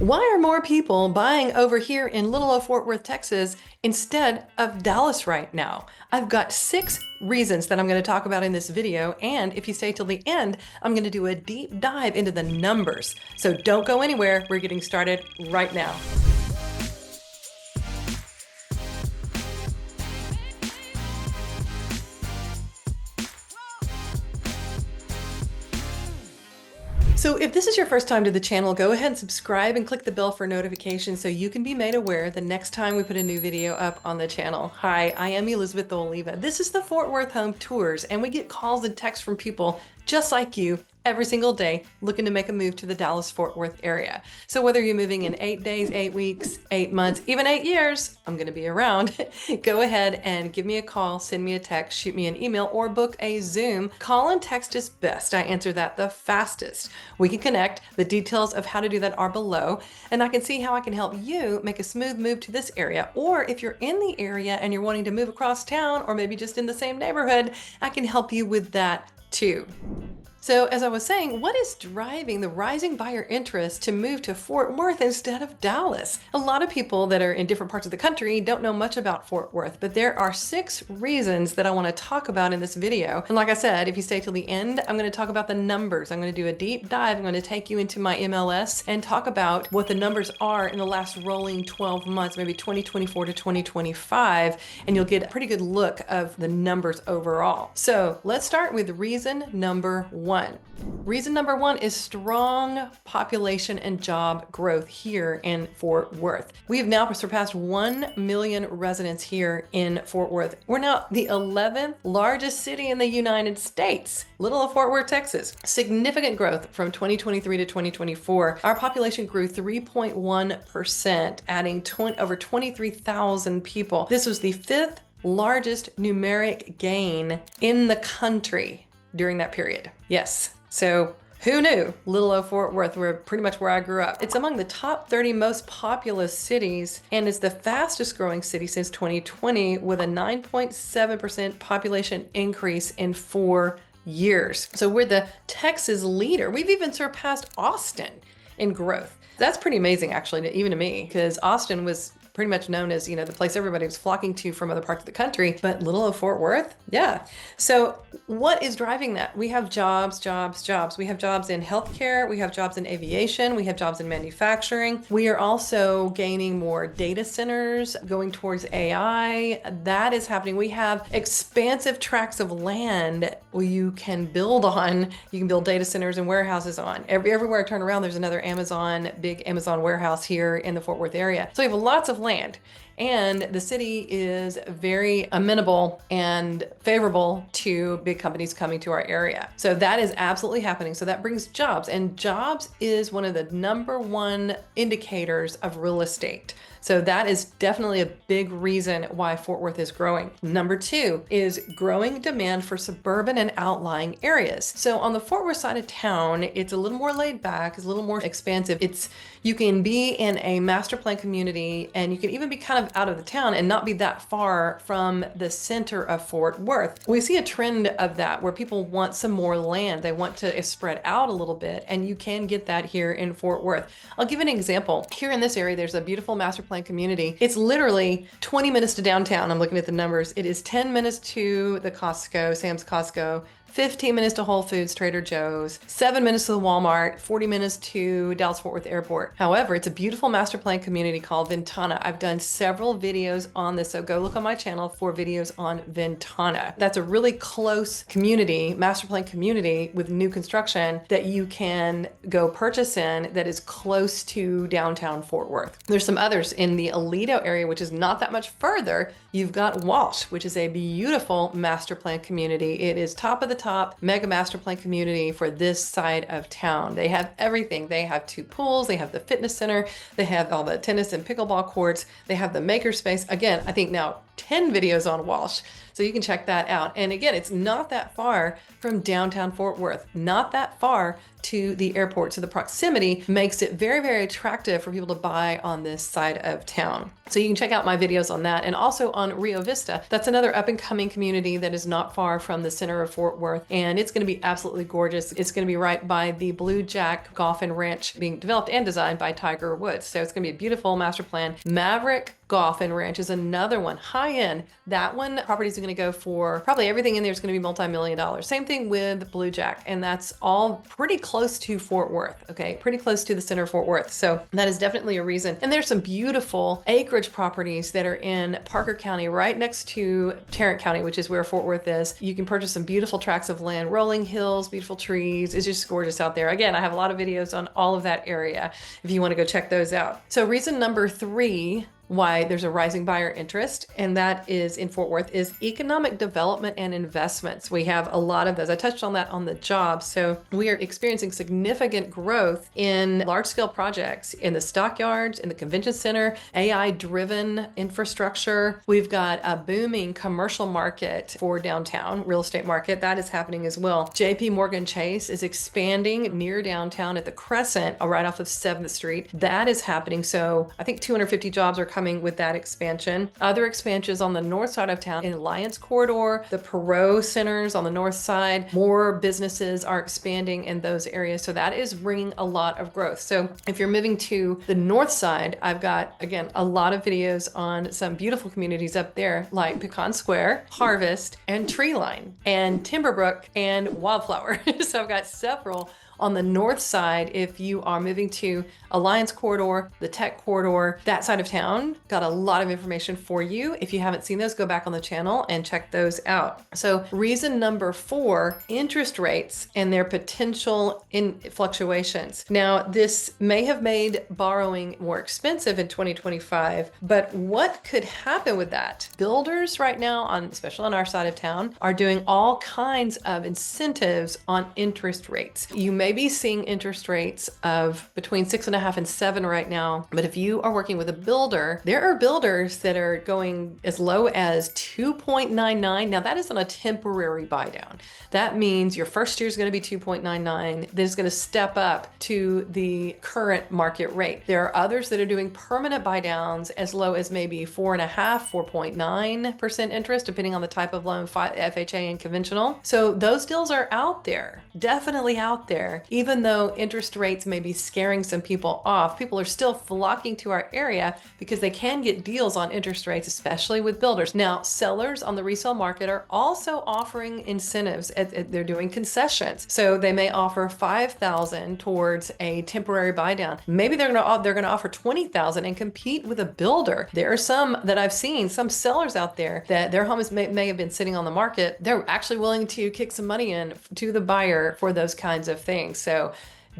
Why are more people buying over here in Little old Fort Worth, Texas, instead of Dallas right now? I've got 6 reasons that I'm going to talk about in this video, and if you stay till the end, I'm going to do a deep dive into the numbers. So don't go anywhere. We're getting started right now. So if this is your first time to the channel, go ahead and subscribe and click the bell for notifications so you can be made aware the next time we put a new video up on the channel. Hi, I am Elizabeth Oliva. This is the Fort Worth Home Tours, and we get calls and texts from people just like you every single day looking to make a move to the Dallas-Fort Worth area. So whether you're moving in 8 days, 8 weeks, 8 months, even 8 years, I'm gonna be around. Go ahead and give me a call, send me a text, shoot me an email, or book a Zoom. Call and text is best. I answer that the fastest. We can connect. The details of how to do that are below, and I can see how I can help you make a smooth move to this area. Or if you're in the area and you're wanting to move across town, or maybe just in the same neighborhood, I can help you with that too. So as I was saying, what is driving the rising buyer interest to move to Fort Worth instead of Dallas? A lot of people that are in different parts of the country don't know much about Fort Worth, but there are 6 reasons that I want to talk about in this video. And like I said, if you stay till the end, I'm going to talk about the numbers. I'm going to do a deep dive. I'm going to take you into my MLS and talk about what the numbers are in the last rolling 12 months, maybe 2024 to 2025, and you'll get a pretty good look of the numbers overall. So let's start with reason number 1. Reason number 1 is strong population and job growth here in Fort Worth. We have now surpassed 1 million residents here in Fort Worth. We're now the 11th largest city in the United States, Little old Fort Worth, Texas. Significant growth from 2023 to 2024. Our population grew 3.1%, adding over 23,000 people. This was the 5th largest numeric gain in the country during that period. Yes. So who knew? Little old Fort Worth, we're pretty much where I grew up. It's among the top 30 most populous cities and is the fastest growing city since 2020 with a 9.7% population increase in 4 years. So we're the Texas leader. We've even surpassed Austin in growth. That's pretty amazing actually, even to me, because Austin was pretty much known as, the place everybody was flocking to from other parts of the country, but little old Fort Worth, yeah. So what is driving that? We have jobs. We have jobs in healthcare, we have jobs in aviation, we have jobs in manufacturing. We are also gaining more data centers, going towards AI. That is happening. We have expansive tracts of land where you can build on. You can build data centers and warehouses on. Everywhere I turn around, there's another big Amazon warehouse here in the Fort Worth area. So we have lots of land, and the city is very amenable and favorable to big companies coming to our area. So that is absolutely happening. So that brings jobs, and jobs is one of the #1 indicators of real estate. So that is definitely a big reason why Fort Worth is growing. Number 2 is growing demand for suburban and outlying areas. So on the Fort Worth side of town, it's a little more laid back, it's a little more expansive. You can be in a master plan community, and you can even be kind of out of the town and not be that far from the center of Fort Worth. We see a trend of that where people want some more land. They want to spread out a little bit, and you can get that here in Fort Worth. I'll give an example. Here in this area, there's a beautiful master plan community. It's literally 20 minutes to downtown. I'm looking at the numbers. It is 10 minutes to the Costco, Sam's Costco, 15 minutes to Whole Foods, Trader Joe's, 7 minutes to the Walmart, 40 minutes to Dallas-Fort Worth Airport. However, it's a beautiful master plan community called Ventana. I've done several videos on this, so go look on my channel for videos on Ventana. That's a really close community, master plan community with new construction that you can go purchase in that is close to downtown Fort Worth. There's some others in the Aledo area, which is not that much further. You've got Walsh, which is a beautiful master plan community. It is top of the top mega master plan community for this side of town. They have everything. They have 2 pools, they have the fitness center, they have all the tennis and pickleball courts, they have the maker space. Again, I think now 10 videos on Walsh. So you can check that out. And again, it's not that far from downtown Fort Worth, not that far to the airport. So the proximity makes it very, very attractive for people to buy on this side of town. So you can check out my videos on that, and also on Rio Vista. That's another up and coming community that is not far from the center of Fort Worth, and it's going to be absolutely gorgeous. It's going to be right by the Blue Jack Golf and Ranch, being developed and designed by Tiger Woods. So it's going to be a beautiful master plan. Maverick Golf and Ranch is another one, high end. That one, properties are going to go for probably everything in there is going to be multi-million dollars. Same thing with Blue Jack, and that's all pretty close to Fort Worth. Okay, pretty close to the center of Fort Worth. So that is definitely a reason. And there's some beautiful acreage properties that are in Parker County, right next to Tarrant County, which is where Fort Worth is. You can purchase some beautiful tracts of land, rolling hills, beautiful trees. It's just gorgeous out there. Again, I have a lot of videos on all of that area if you want to go check those out. So reason number 3 why there's a rising buyer interest, and that is in Fort Worth, is economic development and investments. We have a lot of those. I touched on that on the job. So we are experiencing significant growth in large scale projects in the stockyards, in the convention center, AI driven infrastructure. We've got a booming commercial market for downtown, real estate market. That is happening as well. JP Morgan Chase is expanding near downtown at the Crescent, right off of 7th Street. That is happening. So I think 250 jobs are coming with that expansion. Other expansions on the north side of town, in Alliance Corridor, the Perot centers on the north side, more businesses are expanding in those areas. So that is bringing a lot of growth. So if you're moving to the north side, I've got, again, a lot of videos on some beautiful communities up there, like Pecan Square, Harvest, and Treeline, and Timberbrook, and Wildflower. So I've got several on the north side. If you are moving to Alliance Corridor, the Tech Corridor, that side of town, got a lot of information for you. If you haven't seen those, go back on the channel and check those out. So reason number 4, interest rates and their potential in fluctuations. Now, this may have made borrowing more expensive in 2025, but what could happen with that? Builders right now, especially on our side of town, are doing all kinds of incentives on interest rates. You may be seeing interest rates of between 6.5 and 7 right now. But if you are working with a builder, there are builders that are going as low as 2.99. Now that is on a temporary buy down. That means your first year is going to be 2.99. Then it's going to step up to the current market rate. There are others that are doing permanent buy downs as low as maybe 4.5, 4.9% interest, depending on the type of loan, FHA and conventional. So those deals are out there, definitely out there. Even though interest rates may be scaring some people off, people are still flocking to our area because they can get deals on interest rates, especially with builders. Now, sellers on the resale market are also offering incentives. They're doing concessions. So they may offer $5,000 towards a temporary buy down. Maybe they're going to offer $20,000 and compete with a builder. There are some that I've seen, some sellers out there that their homes may have been sitting on the market. They're actually willing to kick some money in to the buyer for those kinds of things. So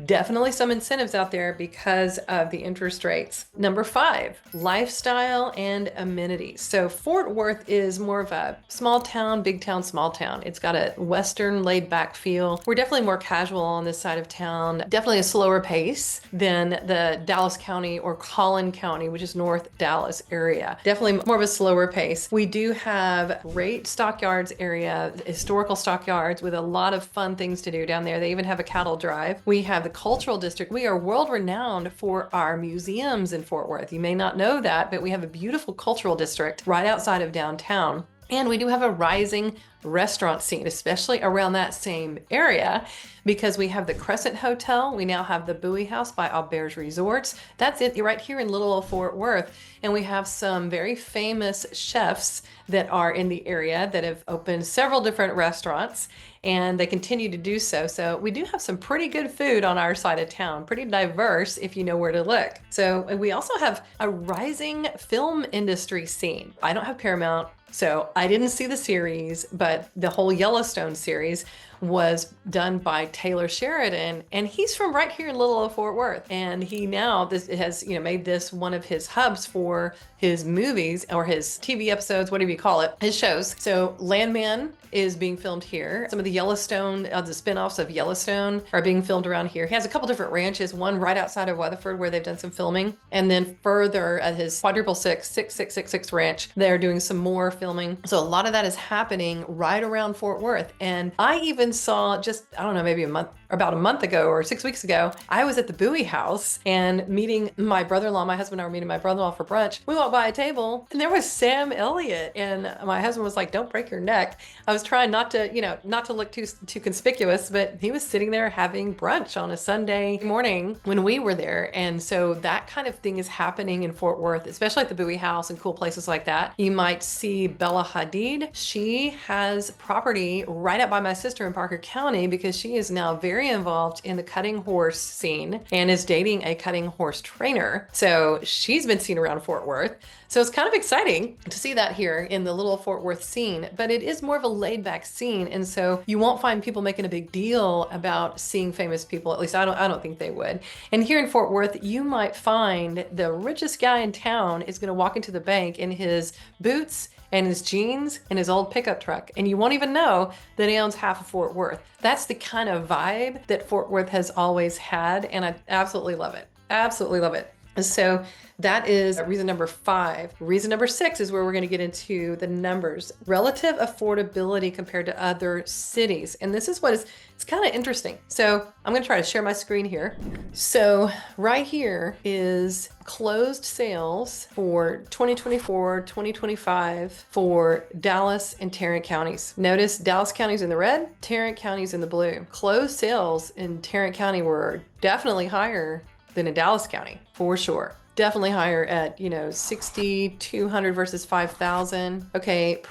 definitely some incentives out there because of the interest rates. Number 5, lifestyle and amenities. So Fort Worth is more of a small town, big town, small town. It's got a Western laid back feel. We're definitely more casual on this side of town, definitely a slower pace than the Dallas County or Collin County, which is North Dallas area. Definitely more of a slower pace. We do have great stockyards area, historical stockyards with a lot of fun things to do down there. They even have a cattle drive. We have the cultural district. We are world renowned for our museums in Fort Worth. You may not know that, but we have a beautiful cultural district right outside of downtown. And we do have a rising restaurant scene, especially around that same area, because we have the Crescent Hotel. We now have the Bowie House by Auberge Resorts. That's it right here in little old Fort Worth. And we have some very famous chefs that are in the area that have opened several different restaurants, and they continue to do so. So we do have some pretty good food on our side of town, pretty diverse if you know where to look. So we also have a rising film industry scene. I don't have Paramount, so I didn't see the series, but the whole Yellowstone series was done by Taylor Sheridan, and he's from right here in Little old Fort Worth. And he now this has made this one of his hubs for his movies or his TV episodes, whatever you call it, his shows. So Landman is being filmed here. Some of the Yellowstone, the spin-offs of Yellowstone are being filmed around here. He has a couple different ranches, one right outside of Weatherford where they've done some filming. And then further at his quadruple 6666 ranch, they're doing some more filming. So a lot of that is happening right around Fort Worth. And I even saw just, I don't know, maybe about a month ago or 6 weeks ago, I was at the Bowie house and meeting my brother-in-law. My husband and I were meeting my brother-in-law for brunch. We walked by a table and there was Sam Elliott. And my husband was like, don't break your neck. I was trying not to look too conspicuous, but he was sitting there having brunch on a Sunday morning when we were there. And so that kind of thing is happening in Fort Worth, especially at the Bowie house and cool places like that. You might see Bella Hadid. She has property right up by my sister in Parker County because she is now very involved in the cutting horse scene and is dating a cutting horse trainer. So she's been seen around Fort Worth. So it's kind of exciting to see that here in the little Fort Worth scene, but it is more of a laid back scene. And so you won't find people making a big deal about seeing famous people. At least I don't think they would. And here in Fort Worth, you might find the richest guy in town is going to walk into the bank in his boots and his jeans and his old pickup truck. And you won't even know that he owns half of Fort Worth. That's the kind of vibe that Fort Worth has always had. And I absolutely love it. Absolutely love it. So that is reason number 5. Reason number 6 is where we're going to get into the numbers. Relative affordability compared to other cities. And this is it's kind of interesting. So I'm going to try to share my screen here. So right here is closed sales for 2024, 2025 for Dallas and Tarrant counties. Notice Dallas County's in the red, Tarrant County's in the blue. Closed sales in Tarrant County were definitely higher than in Dallas County, for sure. Definitely higher at, 6,200 versus 5,000. Okay,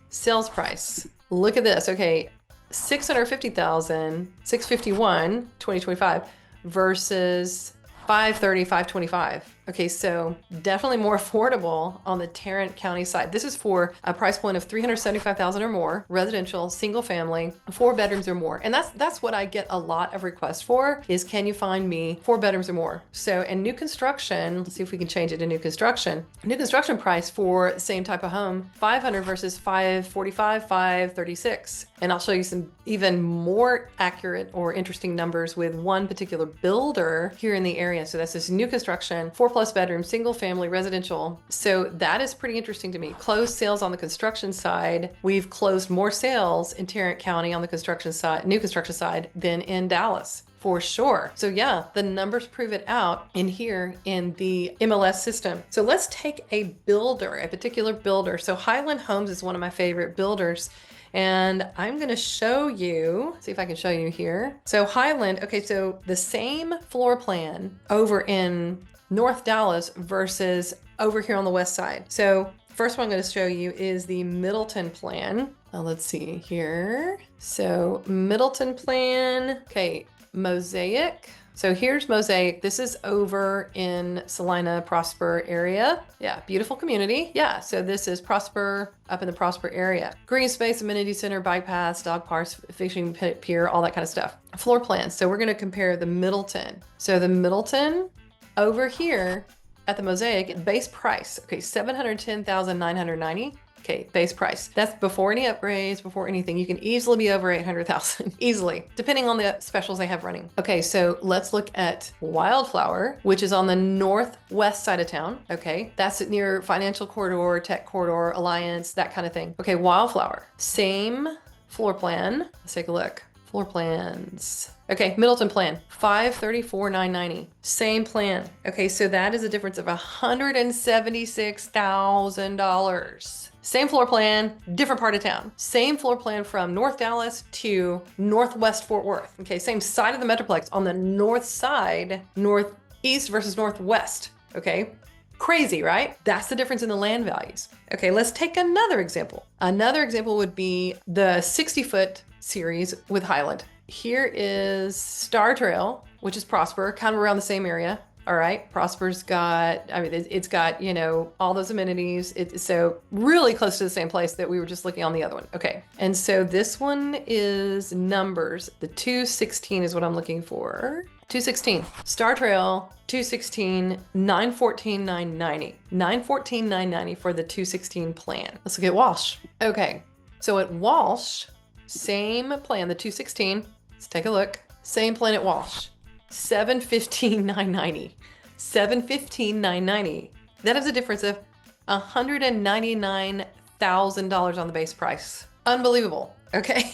sales price. Look at this. Okay, 650,000, 651, 2025 versus 530, 525. Okay, so definitely more affordable on the Tarrant County side. This is for a price point of $375,000 or more, residential, single family, 4 bedrooms or more. And that's what I get a lot of requests for is, can you find me 4 bedrooms or more? So in new construction, let's see if we can change it to new construction. New construction price for the same type of home, 500 versus 545, 536. And I'll show you some even more accurate or interesting numbers with one particular builder here in the area. So that's this new construction, 4+ bedroom, single family, residential. So that is pretty interesting to me. Closed sales on the construction side. We've closed more sales in Tarrant County on the construction side, new construction side, than in Dallas. For sure. So yeah, the numbers prove it out in here in the MLS system. So let's take a builder, a particular builder. So Highland Homes is one of my favorite builders. And I'm going to show you, see if I can show you here. So Highland, okay, so the same floor plan over in North Dallas versus over here on the west side. So first one I'm going to show you is the Middleton plan. Let's see here. So Middleton plan, okay, Mosaic. So here's Mosaic. This is over in Salina, Prosper area. Yeah, beautiful community. Yeah, so this is Prosper, up in the Prosper area. Green space, amenity center, bike paths, dog parks, fishing pier, all that kind of stuff. Floor plans. So we're going to compare the Middleton. So the Middleton over here at the Mosaic, base price, okay, $710,990. Okay, base price. That's before any upgrades, before anything. You can easily be over 800,000, easily, depending on the specials they have running. Okay, so let's look at Wildflower, which is on the northwest side of town. Okay, that's near Financial Corridor, Tech Corridor, Alliance, that kind of thing. Okay, Wildflower, same floor plan. Let's take a look. Floor plans. Okay, Middleton plan, $534,990. Same plan. Okay, so that is a difference of $176,000. Same floor plan, different part of town. Same floor plan from North Dallas to Northwest Fort Worth. Okay, same side of the Metroplex on the north side, northeast versus northwest. Okay, crazy, right? That's the difference in the land values. Okay, let's take another example. Another example would be the 60-foot series with Highland. Here is Star Trail, which is Prosper, kind of around the same area. All right. Prosper's got, I mean, it's got, you know, all those amenities. It's so really close to the same place that we were just looking on the other one. Okay. And so this one is numbers. The 216 is what I'm looking for. 216. Star Trail, 216, 914, 990. 914, 990 for the 216 plan. Let's look at Walsh. Okay. So at Walsh, same plan, the 216. Let's take a look. Same plan at Walsh. 715, 990. 715, 990. That is a difference of $199,000 on the base price. Unbelievable. Okay.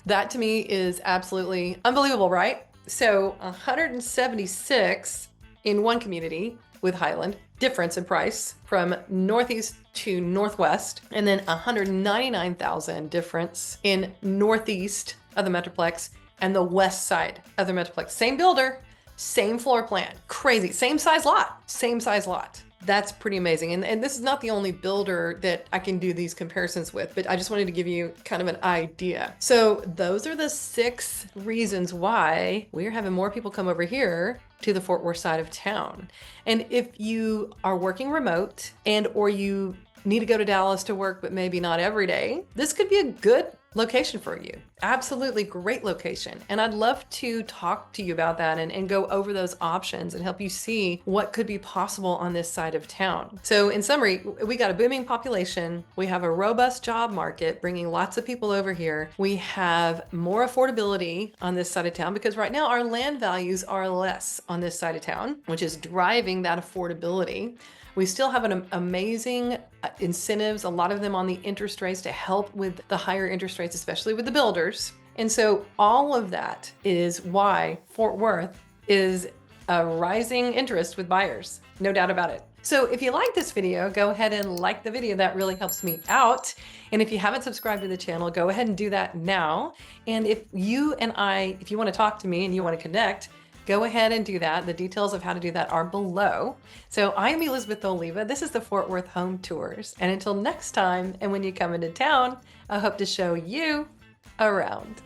That to me is absolutely unbelievable, right? So 176 in one community with Highland, difference in price from northeast to northwest, and then 199,000 difference in northeast of the Metroplex and the west side of the Metroplex. Same builder, same floor plan. Crazy. Same size lot. Same size lot. That's pretty amazing. And this is not the only builder that I can do these comparisons with, but I just wanted to give you kind of an idea. So those are the 6 reasons why we're having more people come over here to the Fort Worth side of town. And if you are working remote and or you need to go to Dallas to work, but maybe not every day, this could be a good location for you. Absolutely great location. And I'd love to talk to you about that and go over those options and help you see what could be possible on this side of town. So in summary, we got a booming population. We have a robust job market bringing lots of people over here. We have more affordability on this side of town because right now our land values are less on this side of town, which is driving that affordability. We still have an amazing incentives, a lot of them on the interest rates to help with the higher interest rates, especially with the builders. And so all of that is why Fort Worth is a rising interest with buyers, no doubt about it. So if you like this video, go ahead and like the video. That really helps me out. And if you haven't subscribed to the channel, go ahead and do that now. And if you want to talk to me and you want to connect, go ahead and do that. The details of how to do that are below. So I'm Elizabeth Oliva. This is the Fort Worth Home Tours. And until next time, and when you come into town, I hope to show you around.